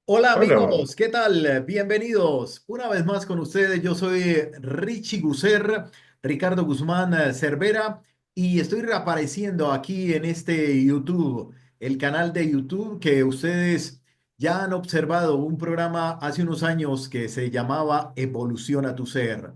Hola Hola, amigos, ¿qué tal? Bienvenidos una vez más con ustedes. Yo soy Richie Gusser, Ricardo Guzmán Cervera, y estoy reapareciendo aquí en este YouTube, el canal de YouTube que ustedes ya han observado, un programa hace unos años que se llamaba Evoluciona tu Ser.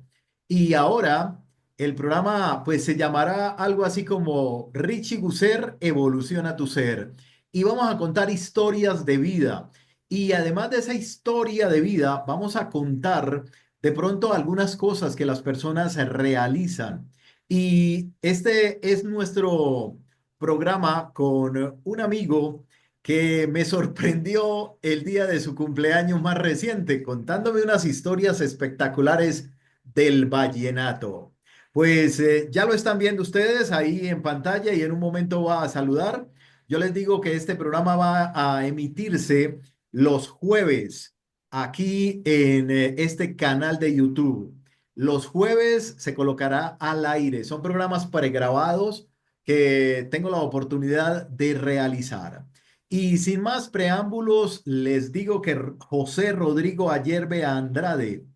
Y ahora el programa pues se llamará algo así como Richie Gusser Evoluciona tu Ser. Y vamos a contar historias de vida. Y además de esa historia de vida, vamos a contar de pronto algunas cosas que las personas realizan. Y este es nuestro programa con un amigo que me sorprendió el día de su cumpleaños más reciente, contándome unas historias espectaculares del vallenato. Pues ya lo están viendo ustedes ahí en pantalla y en un momento va a saludar. Yo les digo que este programa va a emitirse los jueves aquí en este canal de YouTube. Los jueves se colocará al aire. Son programas pregrabados que tengo la oportunidad de realizar. Y sin más preámbulos, les digo que José Rodrigo Ayerbe Andrade,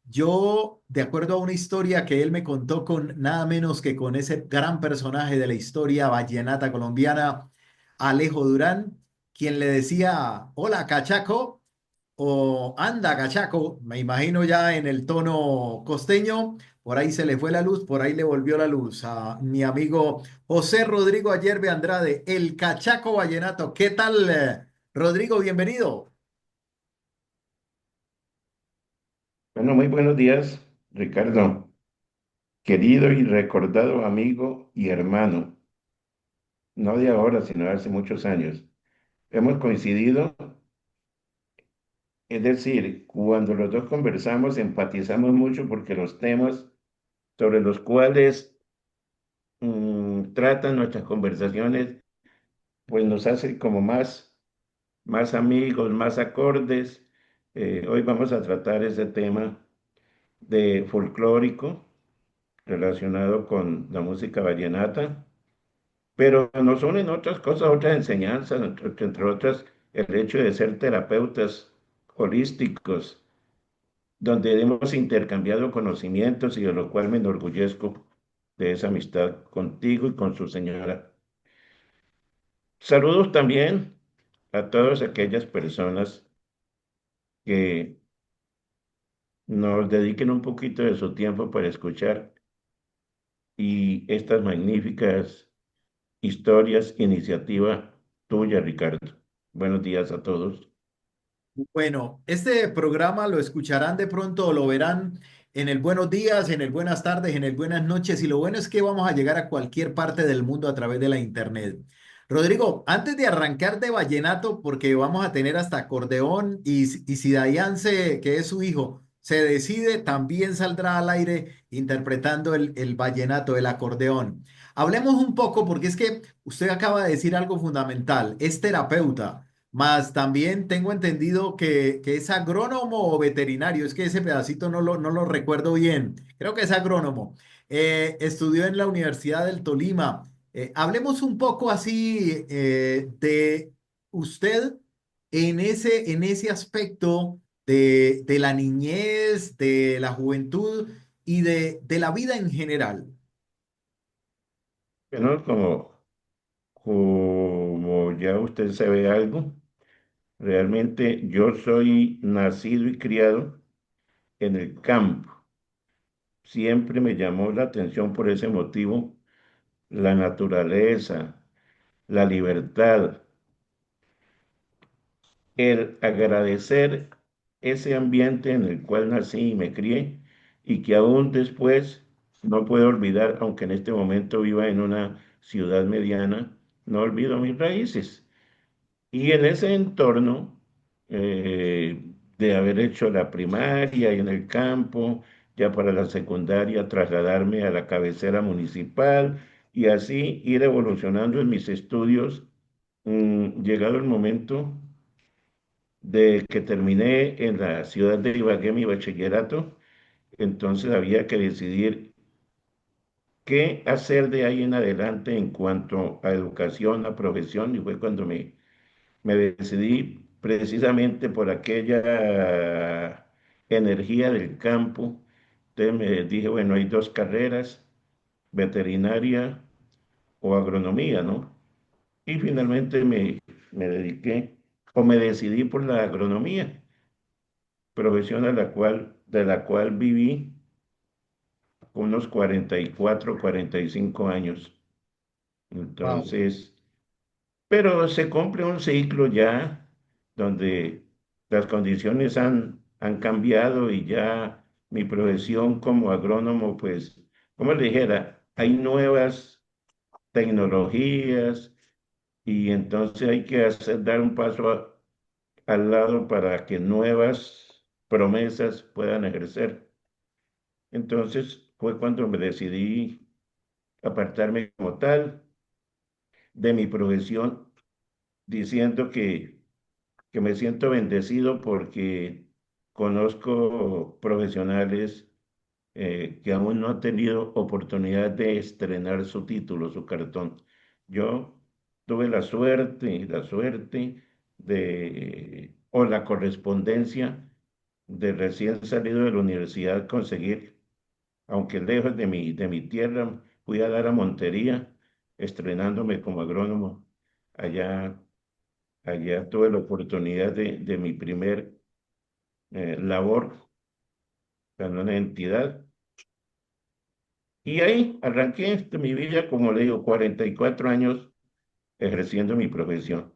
yo, de acuerdo a una historia que él me contó con nada menos que con ese gran personaje de la historia vallenata colombiana, Alejo Durán, quien le decía, hola, cachaco, o anda, cachaco, me imagino ya en el tono costeño, por ahí se le fue la luz, por ahí le volvió la luz a mi amigo José Rodrigo Ayerbe Andrade, el cachaco vallenato. ¿Qué tal, Rodrigo? Bienvenido. bueno, muy buenos días, Ricardo, querido y recordado amigo y hermano, no de ahora, sino de hace muchos años. Hemos coincidido, es decir, cuando los dos conversamos, empatizamos mucho porque los temas sobre los cuales tratan nuestras conversaciones, pues nos hace como más amigos, más acordes. Hoy vamos a tratar ese tema de folclórico relacionado con la música vallenata, pero nos unen otras cosas, otras enseñanzas, entre otras, el hecho de ser terapeutas holísticos, donde hemos intercambiado conocimientos y de lo cual me enorgullezco de esa amistad contigo y con su señora. Saludos también a todas aquellas personas que nos dediquen un poquito de su tiempo para escuchar y estas magníficas historias, iniciativa tuya, Ricardo. Buenos días a todos. Bueno, este programa lo escucharán de pronto o lo verán en el buenos días, en el buenas tardes, en el buenas noches y lo bueno es que vamos a llegar a cualquier parte del mundo a través de la internet. Rodrigo, antes de arrancar de vallenato, porque vamos a tener hasta acordeón y si Dayan que es su hijo, se decide, también saldrá al aire interpretando el vallenato, el acordeón. Hablemos un poco porque es que usted acaba de decir algo fundamental, es terapeuta. Más también tengo entendido que es agrónomo o veterinario, es que ese pedacito no lo recuerdo bien. Creo que es agrónomo. Estudió en la Universidad del Tolima. Hablemos un poco así de usted en ese aspecto de la niñez, de la juventud y de la vida en general. Bueno, como ya usted sabe algo, realmente yo soy nacido y criado en el campo. Siempre me llamó la atención por ese motivo la naturaleza, la libertad, el agradecer ese ambiente en el cual nací y me crié y que aún después no puedo olvidar, aunque en este momento viva en una ciudad mediana, no olvido mis raíces. Y en ese entorno eh, de haber hecho la primaria y en el campo, ya para la secundaria trasladarme a la cabecera municipal y así ir evolucionando en mis estudios, llegado el momento de que terminé en la ciudad de Ibagué mi bachillerato, entonces había que decidir qué hacer de ahí en adelante en cuanto a educación, a profesión, y fue cuando me decidí precisamente por aquella energía del campo. Entonces me dije, bueno, hay dos carreras, veterinaria o agronomía, ¿no? Y finalmente me dediqué o me decidí por la agronomía, profesión de la cual viví unos 44, 45 años. Wow. Entonces, pero se cumple un ciclo ya donde las condiciones han cambiado y ya mi profesión como agrónomo, pues, como le dijera, hay nuevas tecnologías y entonces hay que dar un paso al lado para que nuevas promesas puedan ejercer. Entonces fue cuando me decidí apartarme como tal de mi profesión, diciendo que me siento bendecido porque conozco profesionales que aún no han tenido oportunidad de estrenar su título, su cartón. Yo tuve la suerte o la correspondencia de recién salido de la universidad conseguir, aunque lejos de mi tierra, fui a dar a Montería, estrenándome como agrónomo. Allá, allá tuve la oportunidad de mi primer labor en una entidad. Y ahí arranqué mi vida, como le digo, 44 años ejerciendo mi profesión.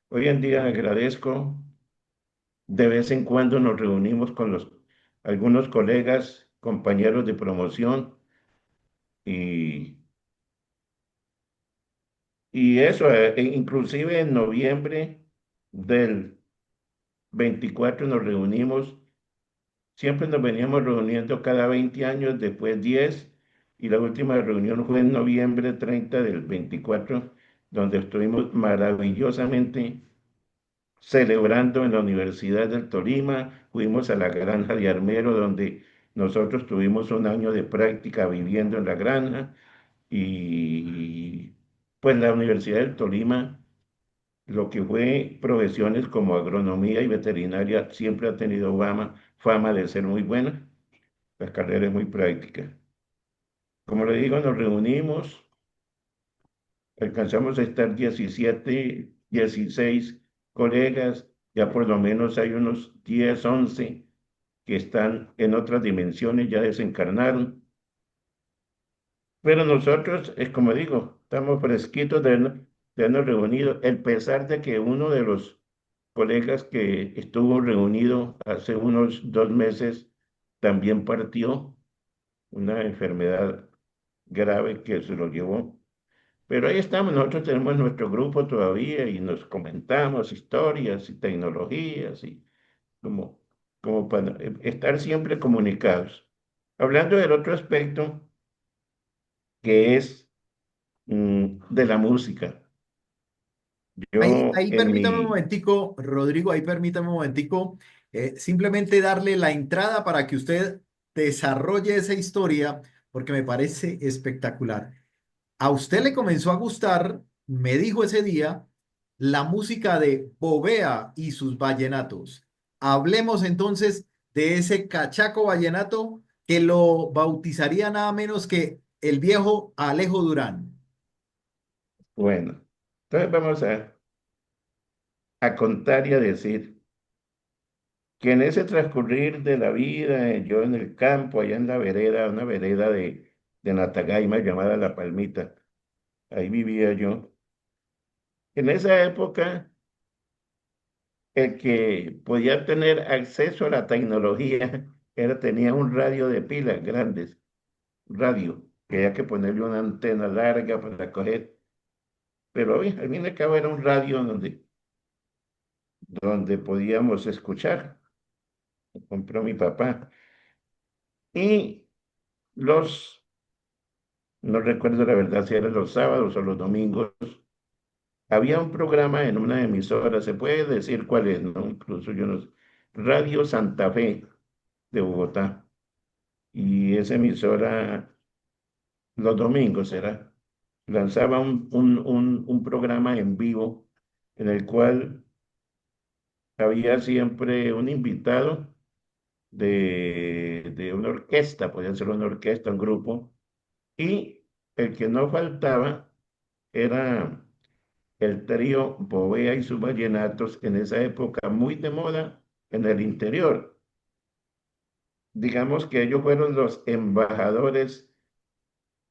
Hoy en día agradezco, de vez en cuando nos reunimos con algunos colegas, compañeros de promoción y, y eso, inclusive en noviembre del 24 nos reunimos. Siempre nos veníamos reuniendo cada 20 años, después 10, y la última reunión fue en noviembre 30 del 24, donde estuvimos maravillosamente celebrando en la Universidad del Tolima. Fuimos a la granja de Armero, donde nosotros tuvimos un año de práctica viviendo en la granja, y pues la Universidad del Tolima, lo que fue profesiones como agronomía y veterinaria, siempre ha tenido fama de ser muy buena. La carrera es muy práctica. Como le digo, nos reunimos, alcanzamos a estar 17, 16 colegas, ya por lo menos hay unos 10, 11 que están en otras dimensiones, ya desencarnaron. Pero nosotros, es como digo, estamos fresquitos de habernos reunido, el pesar de que uno de los colegas que estuvo reunido hace unos 2 meses también partió, una enfermedad grave que se lo llevó. Pero ahí estamos, nosotros tenemos nuestro grupo todavía y nos comentamos historias y tecnologías y como, como para estar siempre comunicados. Hablando del otro aspecto que es de la música. Yo Ahí en permítame un mi, momentico, Rodrigo, ahí permítame un momentico, simplemente darle la entrada para que usted desarrolle esa historia, porque me parece espectacular. A usted le comenzó a gustar, me dijo ese día, la música de Bovea y sus vallenatos. Hablemos entonces de ese cachaco vallenato que lo bautizaría nada menos que el viejo Alejo Durán. bueno, entonces vamos a contar y a decir que en ese transcurrir de la vida, yo en el campo, allá en la vereda, una vereda de Natagaima llamada La Palmita, ahí vivía yo. En esa época, el que podía tener acceso a la tecnología tenía un radio de pilas grandes, radio, que había que ponerle una antena larga para coger. Pero oye, al fin y al cabo era un radio donde podíamos escuchar. Compró mi papá. Y los, no recuerdo la verdad si eran los sábados o los domingos, había un programa en una emisora, se puede decir cuál es, ¿no? Incluso yo no sé, Radio Santa Fe de Bogotá. Y esa emisora, los domingos era, lanzaba un programa en vivo en el cual había siempre un invitado de una orquesta, podía ser una orquesta, un grupo, y el que no faltaba era el trío Bovea y sus vallenatos, en esa época muy de moda en el interior. Digamos que ellos fueron los embajadores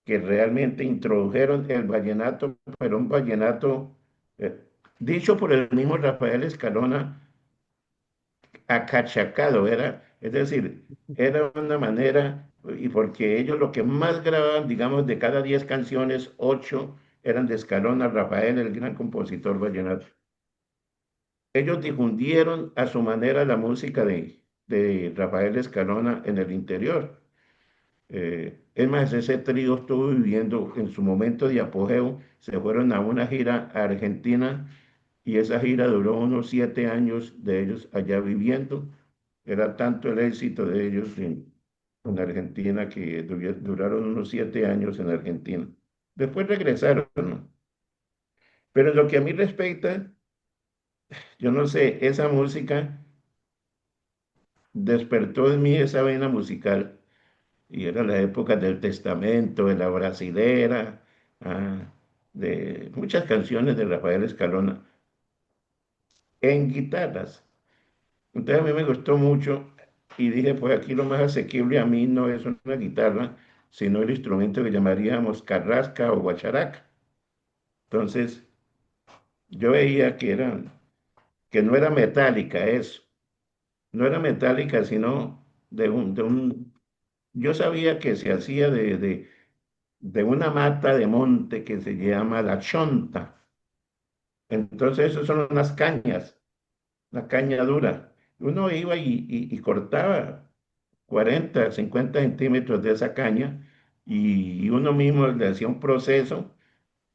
que realmente introdujeron el vallenato, pero un vallenato eh, dicho por el mismo Rafael Escalona, acachacado, era, es decir, era una manera, y porque ellos lo que más grababan, digamos, de cada 10 canciones, 8 eran de Escalona, Rafael, el gran compositor vallenato. Ellos difundieron a su manera la música de Rafael Escalona en el interior. Es más, ese trío estuvo viviendo en su momento de apogeo, se fueron a una gira a Argentina y esa gira duró unos 7 años de ellos allá viviendo. Era tanto el éxito de ellos en Argentina que duraron unos 7 años en Argentina. Después regresaron, ¿no? Pero en lo que a mí respecta, yo no sé, esa música despertó en mí esa vena musical y era la época del Testamento, de la Brasilera, ah, de muchas canciones de Rafael Escalona en guitarras. Entonces a mí me gustó mucho y dije, pues aquí lo más asequible a mí no es una guitarra, sino el instrumento que llamaríamos carrasca o guacharaca. Entonces yo veía que no era metálica eso, no era metálica, sino yo sabía que se hacía de una mata de monte que se llama la chonta. Entonces, eso son unas cañas, una caña dura. Uno iba y cortaba 40, 50 centímetros de esa caña y uno mismo le hacía un proceso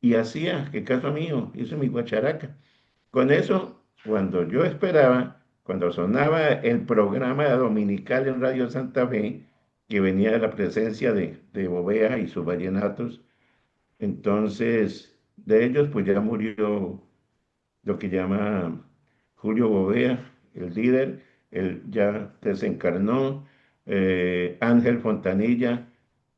y hacía, que caso mío, hizo mi guacharaca. Con eso, cuando yo esperaba, cuando sonaba el programa dominical en Radio Santa Fe, que venía de la presencia de Bovea y sus vallenatos, entonces de ellos pues ya murió lo que llama Julio Bovea, el líder, él ya desencarnó, Ángel Fontanilla,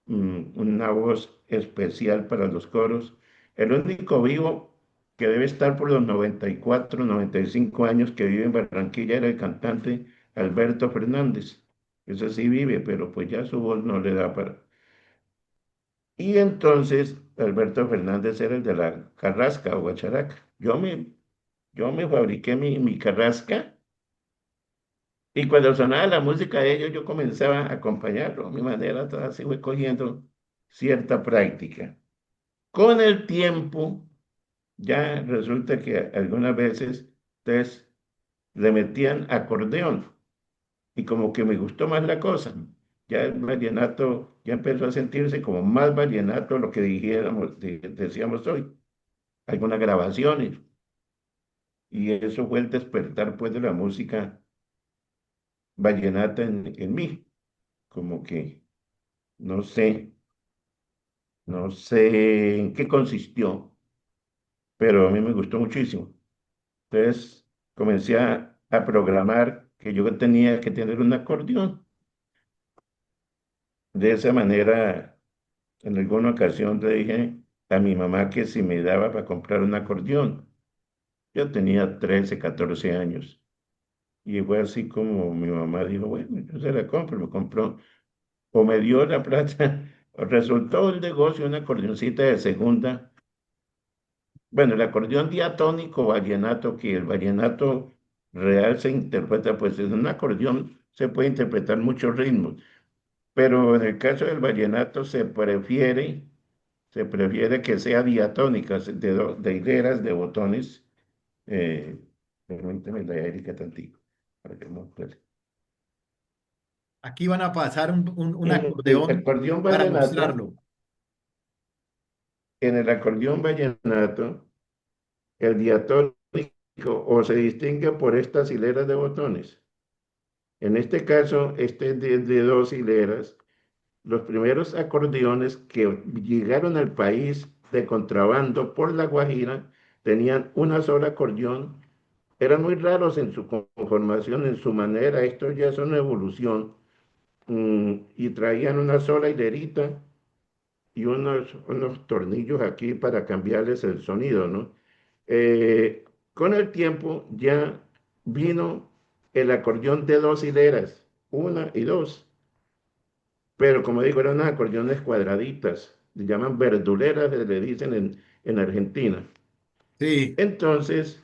una voz especial para los coros. El único vivo que debe estar por los 94, 95 años que vive en Barranquilla era el cantante Alberto Fernández. Ese sí vive, pero pues ya su voz no le da para... Y entonces Alberto Fernández era el de la carrasca o guacharaca. Yo me fabriqué mi carrasca y cuando sonaba la música de ellos yo comenzaba a acompañarlo. A mi manera, toda así fue cogiendo cierta práctica. Con el tiempo, ya resulta que algunas veces ustedes le metían acordeón y como que me gustó más la cosa. Ya el vallenato ya empezó a sentirse como más vallenato lo que decíamos hoy. Algunas grabaciones y eso fue el despertar pues de la música vallenata en mí. Como que no sé, no sé en qué consistió, pero a mí me gustó muchísimo. Entonces comencé a programar que yo tenía que tener un acordeón. De esa manera, en alguna ocasión le dije a mi mamá que si me daba para comprar un acordeón. Yo tenía 13, 14 años. Y fue así como mi mamá dijo, bueno, yo se la compro, me compró, o me dio la plata. Resultó el negocio una acordeoncita de segunda. Bueno, el acordeón diatónico vallenato, que el vallenato real se interpreta, pues en un acordeón se puede interpretar muchos ritmos, pero en el caso del vallenato se prefiere que sea diatónica, de hileras de botones. Eh, Permíteme la Erika tantico, para que no cuelgue. Aquí van a pasar un En el acordeón acordeón para vallenato, mostrarlo. en el acordeón vallenato, el diatónico o se distingue por estas hileras de botones. En este caso, este es de 2 hileras. Los primeros acordeones que llegaron al país de contrabando por La Guajira tenían una sola acordeón eran muy raros en su conformación, en su manera. Esto ya es una evolución. Y traían una sola hilerita y unos tornillos aquí para cambiarles el sonido, ¿no? Con el tiempo ya vino el acordeón de dos hileras, una y dos, pero como digo, eran unos acordeones cuadraditas, se llaman verduleras, le dicen en Argentina. Sí, Entonces,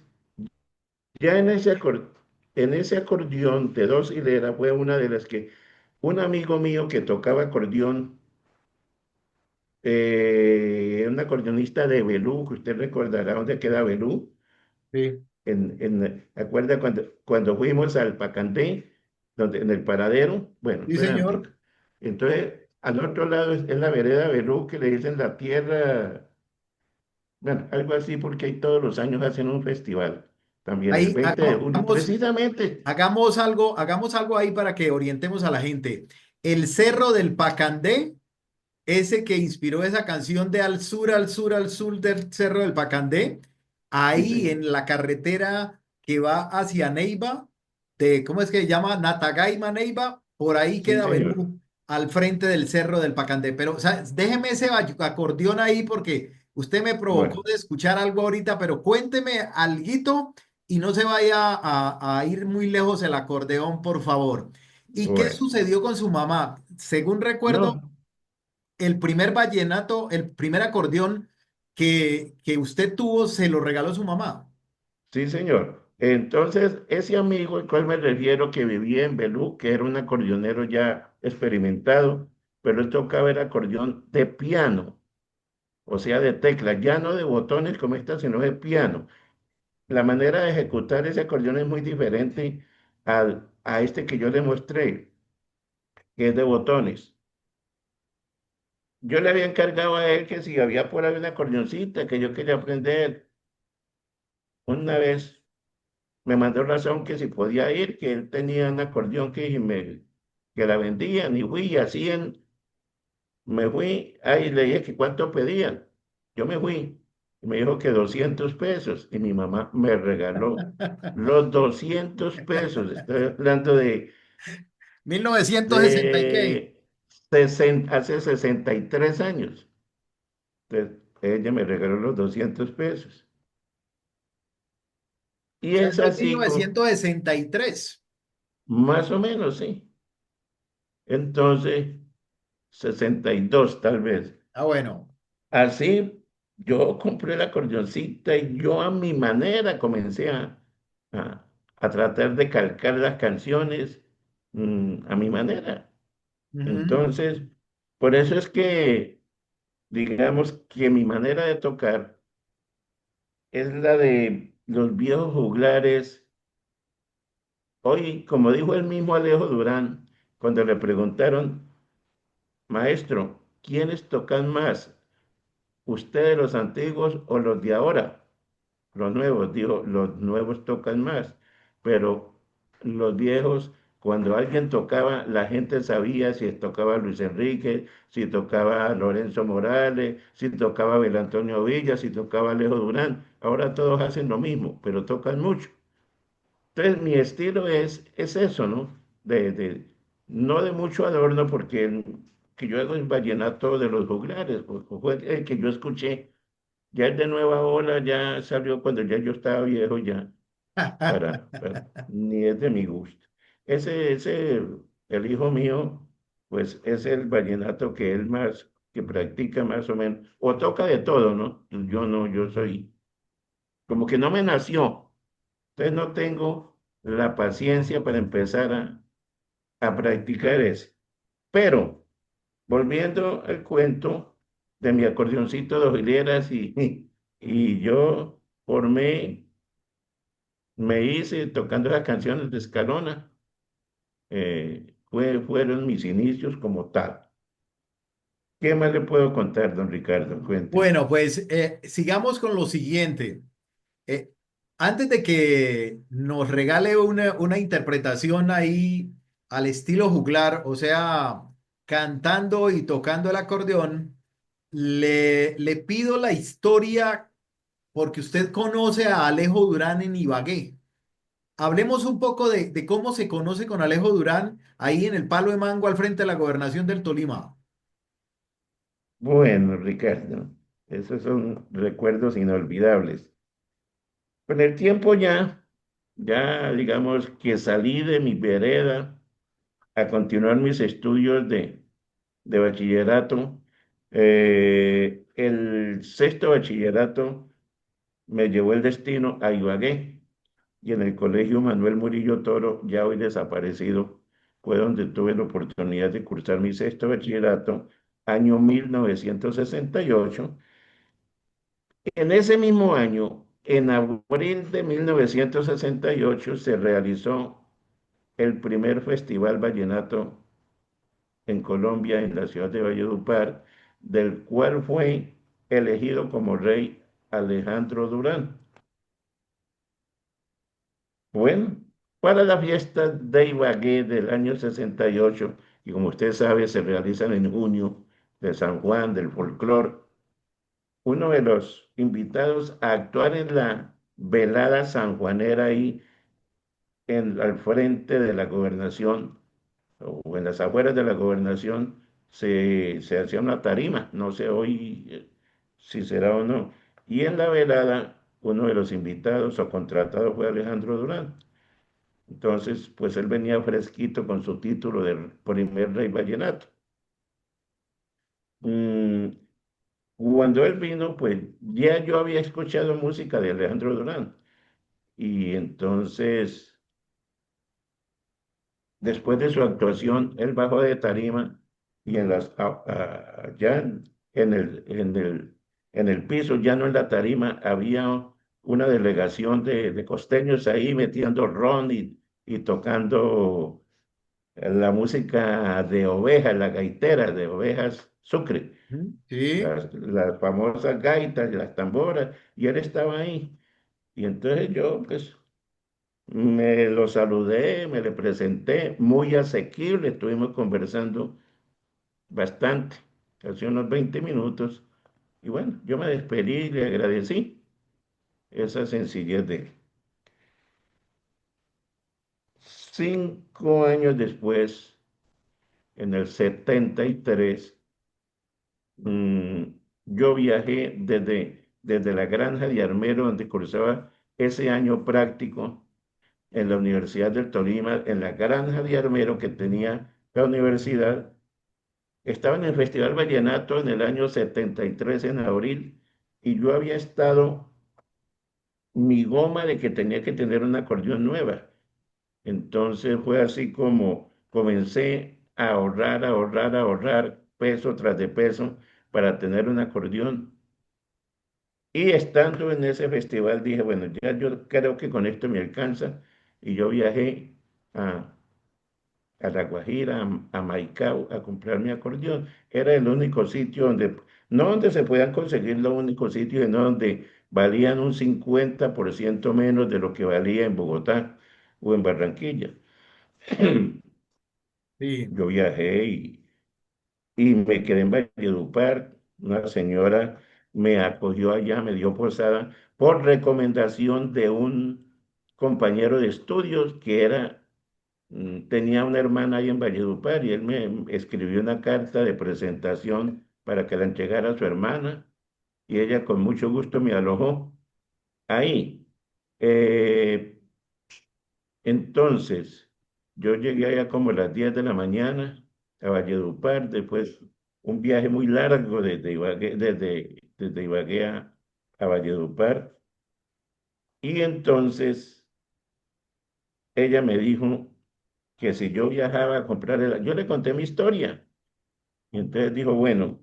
ya en ese acordeón de dos hileras fue una de las que un amigo mío que tocaba acordeón, un acordeonista de Belú, que usted recordará dónde queda Belú. sí, ¿Acuerda cuando fuimos al Pacandé, donde, en el paradero? Bueno, sí, eso era señor. antiguo. Entonces, al otro lado es la vereda Belú, que le dicen la tierra, bueno, algo así, porque ahí todos los años hacen un festival, también el Ahí 20 de junio, precisamente. hagamos algo ahí para que orientemos a la gente. El Cerro del Pacandé, ese que inspiró esa canción de Al sur, al sur, al sur del Cerro del Pacandé, Sí, ahí señor. en la carretera que va hacia Neiva, ¿cómo es que se llama? Natagaima, Neiva, por ahí Sí, queda señor. Belú, al frente del Cerro del Pacandé. Pero, o sea, déjeme ese acordeón ahí porque usted me provocó Bueno, de escuchar algo ahorita, pero cuénteme alguito y no se vaya a ir muy lejos el acordeón, por favor. ¿Y qué bueno. sucedió con su mamá? Según recuerdo, No, el primer vallenato, el primer acordeón que usted tuvo, se lo regaló su mamá. sí, señor. Entonces, ese amigo al cual me refiero que vivía en Belú, que era un acordeonero ya experimentado, pero él tocaba el acordeón de piano, o sea, de teclas, ya no de botones como esta, sino de piano. La manera de ejecutar ese acordeón es muy diferente a este que yo le mostré, que es de botones. Yo le había encargado a él que si había por ahí una acordeoncita que yo quería aprender, una vez me mandó razón que si podía ir, que él tenía un acordeón que la vendían y fui y hacían, me fui, ahí le dije que cuánto pedían. Yo me fui y me dijo que 200 pesos y mi mamá me regaló los 200 pesos. Estoy hablando 1960 y qué. de hace 63 años. Entonces, ella me regaló los 200 pesos. O Y sea, es eso es así, 1963. más o menos, sí. Entonces, 62 tal vez. Ah, bueno. Así yo compré la acordeoncita y yo a mi manera comencé a, a tratar de calcar las canciones a mi manera. Ujú. Entonces, por eso es que, digamos que mi manera de tocar es la de los viejos juglares. Hoy, como dijo el mismo Alejo Durán, cuando le preguntaron, maestro, ¿quiénes tocan más? ¿Ustedes los antiguos o los de ahora? Los nuevos, digo, los nuevos tocan más, pero los viejos, cuando alguien tocaba, la gente sabía si tocaba Luis Enrique, si tocaba Lorenzo Morales, si tocaba Abel Antonio Villa, si tocaba Alejo Durán. Ahora todos hacen lo mismo, pero tocan mucho. Entonces, mi estilo es eso, ¿no? No de mucho adorno, porque el que yo hago es vallenato de los juglares, fue el que yo escuché. Ya el de Nueva Ola ya salió cuando ya yo estaba viejo ya, ni es de mi gusto. Ese, el hijo mío, pues es el vallenato que él más, que practica más o menos, o toca de todo, ¿no? Yo no, yo soy, como que no me nació, entonces no tengo la paciencia para empezar a practicar eso. Pero, volviendo al cuento de mi acordeoncito de hojileras y yo formé, me hice tocando las canciones de Escalona, fueron mis inicios como tal. ¿Qué más le puedo contar, don Ricardo? Cuénteme. Bueno, pues sigamos con lo siguiente. Eh, Antes de que nos regale una interpretación ahí al estilo juglar, o sea, cantando y tocando el acordeón, le pido la historia porque usted conoce a Alejo Durán en Ibagué. Hablemos un poco de cómo se conoce con Alejo Durán ahí en el Palo de Mango al frente de la gobernación del Tolima. Bueno, Ricardo, esos son recuerdos inolvidables. Con el tiempo ya digamos que salí de mi vereda a continuar mis estudios de bachillerato. El sexto bachillerato me llevó el destino a Ibagué y en el Colegio Manuel Murillo Toro, ya hoy desaparecido, fue donde tuve la oportunidad de cursar mi sexto bachillerato, año 1968. En ese mismo año, en abril de 1968, se realizó el primer Festival Vallenato en Colombia, en la ciudad de Valledupar, del cual fue elegido como rey Alejandro Durán. Bueno, para la fiesta de Ibagué del año 68, y como usted sabe, se realizan en junio, de San Juan, del folclor, uno de los invitados a actuar en la velada sanjuanera ahí al frente de la gobernación o en las afueras de la gobernación se hacía una tarima, no sé hoy si será o no. Y en la velada, uno de los invitados o contratados fue Alejandro Durán. Entonces, pues él venía fresquito con su título de primer rey vallenato. Mm, Cuando él vino, pues ya yo había escuchado música de Alejandro Durán. Y entonces después de su actuación, él bajó de tarima y ya en el piso, ya no en la tarima, había una delegación de costeños ahí metiendo ron y tocando la música de ovejas, la gaitera de ovejas Sucre, Ujú. Sí. las famosas gaitas, las tamboras, y él estaba ahí. Y entonces yo, pues, me lo saludé, me le presenté, muy asequible, estuvimos conversando bastante, casi unos 20 minutos, y bueno, yo me despedí y le agradecí esa sencillez de él. 5 años después, en el 73, mm, yo viajé desde la granja de Armero, donde cursaba ese año práctico en la Universidad del Tolima, en la granja de Armero que tenía la universidad. Estaba en el Festival Vallenato en el año 73 en abril y yo había estado mi goma de que tenía que tener una acordeón nueva. Entonces fue así como comencé a ahorrar, ahorrar, ahorrar peso tras de peso para tener un acordeón. Y estando en ese festival dije, bueno, ya yo creo que con esto me alcanza. Y yo viajé a, a La Guajira, a Maicao, a comprar mi acordeón. Era el único sitio donde, no donde se podían conseguir, lo único sitio, sino donde valían un 50% menos de lo que valía en Bogotá o en Barranquilla. Sí. Yo viajé y me quedé en Valledupar. Una señora me acogió allá, me dio posada por recomendación de un compañero de estudios que tenía una hermana ahí en Valledupar y él me escribió una carta de presentación para que la entregara a su hermana y ella con mucho gusto me alojó ahí. Eh, entonces, yo llegué allá como a las 10 de la mañana a Valledupar, después un viaje muy largo desde Ibagué a Valledupar y entonces ella me dijo que si yo viajaba a comprar yo le conté mi historia. Y entonces dijo, bueno,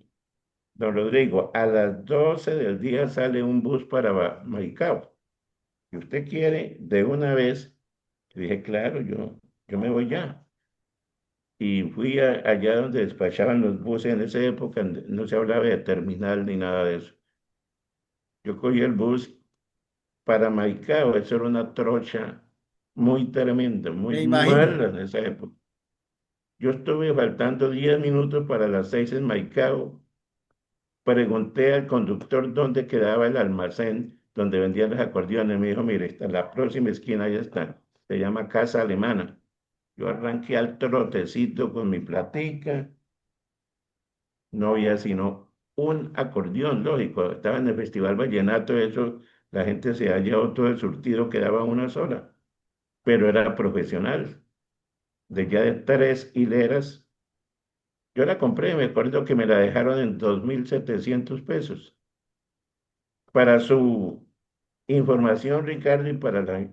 don Rodrigo, a las 12 del día sale un bus para Maicao. Si usted quiere, de una vez, le dije, claro, yo me voy ya. Y fui allá donde despachaban los buses en esa época, no se hablaba de terminal ni nada de eso. Yo cogí el bus para Maicao, eso era una trocha muy tremenda, muy Me imagino. mala en esa época. Yo estuve faltando 10 minutos para las 6 en Maicao. Pregunté al conductor dónde quedaba el almacén donde vendían los acordeones. Me dijo, mire, está en la próxima esquina, ya está. se llama Casa Alemana. Yo arranqué al trotecito con mi platica, no había sino un acordeón, lógico. Estaba en el Festival Vallenato, eso, la gente se ha llevado todo el surtido, quedaba una sola, pero era profesional, de ya de 3 hileras. Yo la compré, me acuerdo que me la dejaron en 2.700 pesos. Para su información, Ricardo, y para la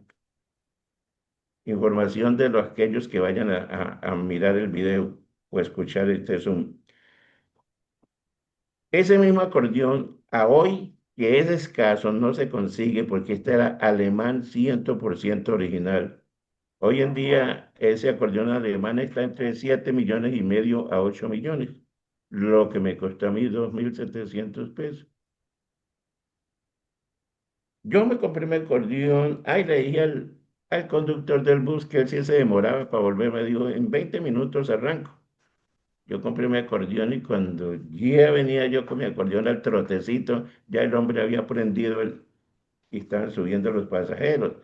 información de los aquellos que vayan a mirar el video o escuchar este Zoom. Ese mismo acordeón a hoy, que es escaso, no se consigue porque este era alemán 100% original. Hoy en día ese acordeón alemán está entre 7,5 millones a 8 millones, lo que me costó a mí 2.700 pesos. Yo me compré mi acordeón, ahí le dije al conductor del bus que él sí se demoraba para volver, me dijo, en 20 minutos arranco. Yo compré mi acordeón y cuando ya venía yo con mi acordeón al trotecito, ya el hombre había prendido y estaban subiendo los pasajeros.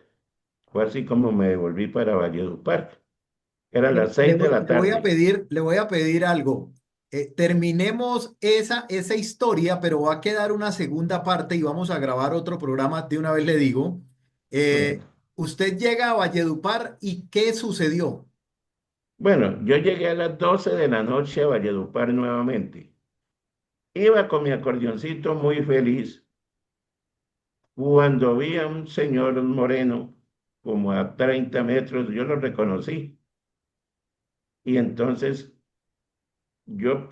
Fue así como me devolví para Valledupar. Eran las Le 6 de voy, la le voy a tarde. pedir, le voy a pedir algo. Terminemos esa historia, pero va a quedar una segunda parte y vamos a grabar otro programa. De una vez le digo. Bueno, Usted llega a Valledupar y ¿qué sucedió? bueno, yo llegué a las 12 de la noche a Valledupar nuevamente. Iba con mi acordeoncito muy feliz cuando vi a un señor moreno como a 30 metros, yo lo reconocí. Y entonces yo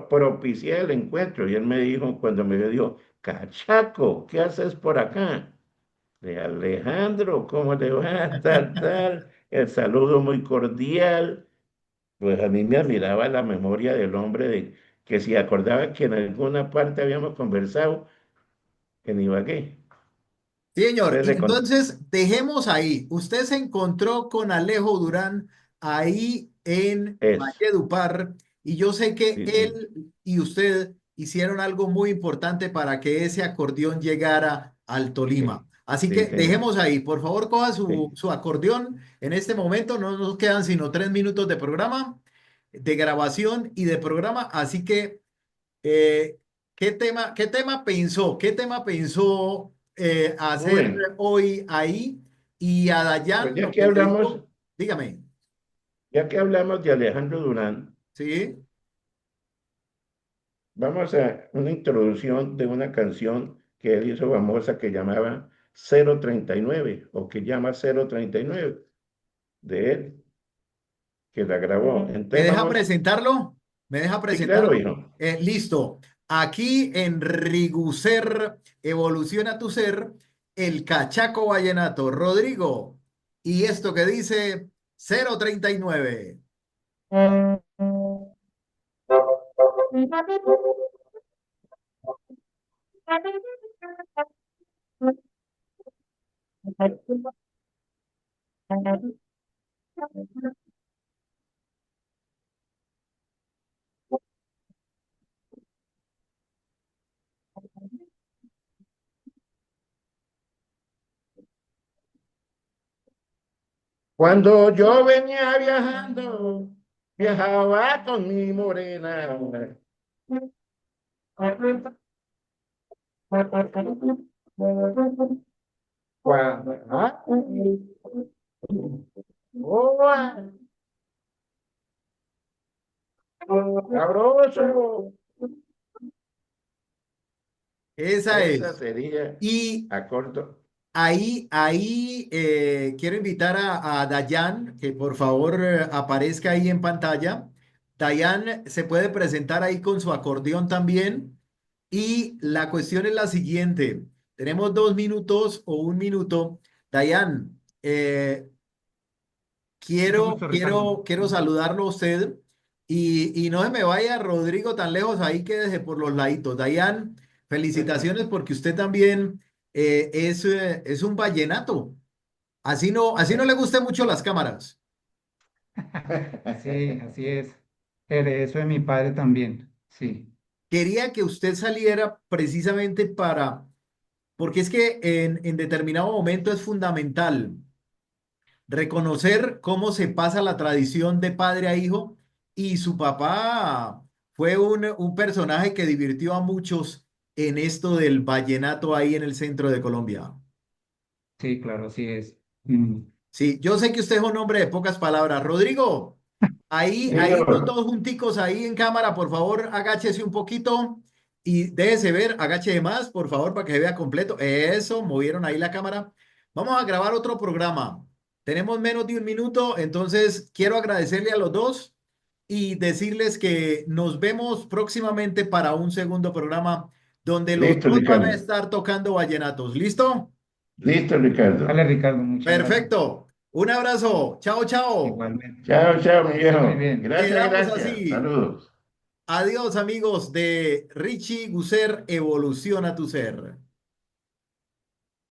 propicié el encuentro y él me dijo, cuando me vio, dijo, Cachaco, ¿qué haces por acá? De Alejandro, ¿cómo le va? Tal, tal. El saludo muy cordial. Pues a mí me admiraba la memoria del hombre de que si acordaba que en alguna parte habíamos conversado en Ibagué. Sí, señor. Entonces Y le conté. entonces dejemos ahí. Usted se encontró con Alejo Durán ahí en Eso, Valledupar y yo sé que sí, sí, él y usted hicieron algo muy importante para que ese acordeón llegara al Tolima. sí, Así sí, que señor. dejemos ahí. Por favor, coja su, Sí. su acordeón en este momento. No nos quedan sino 3 minutos de programa, de grabación y de programa. Así que eh, ¿qué tema pensó? ¿Qué tema pensó hacer Bueno, hoy ahí? Y a pues Dayan lo que le digo, dígame, ya que hablamos de Alejandro Durán, ¿sí? vamos a una introducción de una canción que él hizo famosa que llamaba 039 o que llama 039 de él, que la grabó. ¿Me Entonces deja vamos, presentarlo? ¿Me deja sí, claro, presentarlo? hijo. Listo. Aquí en Rigucer, Evoluciona tu Ser, el Cachaco Vallenato. Rodrigo, y esto que dice 039. Cuando yo venía viajando, viajaba con mi morena. Oh, sabroso. Esa Esa es. sería Y a corto. ahí quiero invitar a Dayan, que por favor aparezca ahí en pantalla. Dayan se puede presentar ahí con su acordeón también. Y la cuestión es la siguiente. Tenemos 2 minutos o 1 minuto. Dayan, Mucho quiero, gusto, Ricardo. quiero, quiero saludarlo a usted y no se me vaya Rodrigo tan lejos, ahí quédese por los laditos. Dayan, felicitaciones porque usted también es un vallenato. Así no le gusten mucho las cámaras. Sí, así es. Heredé eso de mi padre también. Sí. Quería que usted saliera precisamente porque es que en determinado momento es fundamental reconocer cómo se pasa la tradición de padre a hijo y su papá fue un personaje que divirtió a muchos en esto del vallenato ahí en el centro de Colombia. Sí, claro, así es. Sí, yo sé que usted es un hombre de pocas palabras. Rodrigo, ahí los Señor, dos junticos ahí en cámara, por favor, agáchese un poquito y déjese ver, agache más, por favor, para que se vea completo. Eso, movieron ahí la cámara. Vamos a grabar otro programa. Tenemos menos de un minuto, entonces quiero agradecerle a los dos y decirles que nos vemos próximamente para un segundo programa donde los listo, dos van a Ricardo. estar tocando vallenatos. ¿Listo? Listo, Ricardo. Vale, Ricardo, muchas gracias. Perfecto. Un abrazo. Chao, chao. Igualmente. Chao, chao, mi Que esté muy viejo. bien. Gracias, Quedamos gracias. así. Saludos. Adiós, amigos de Richie Guser, Evoluciona tu Ser.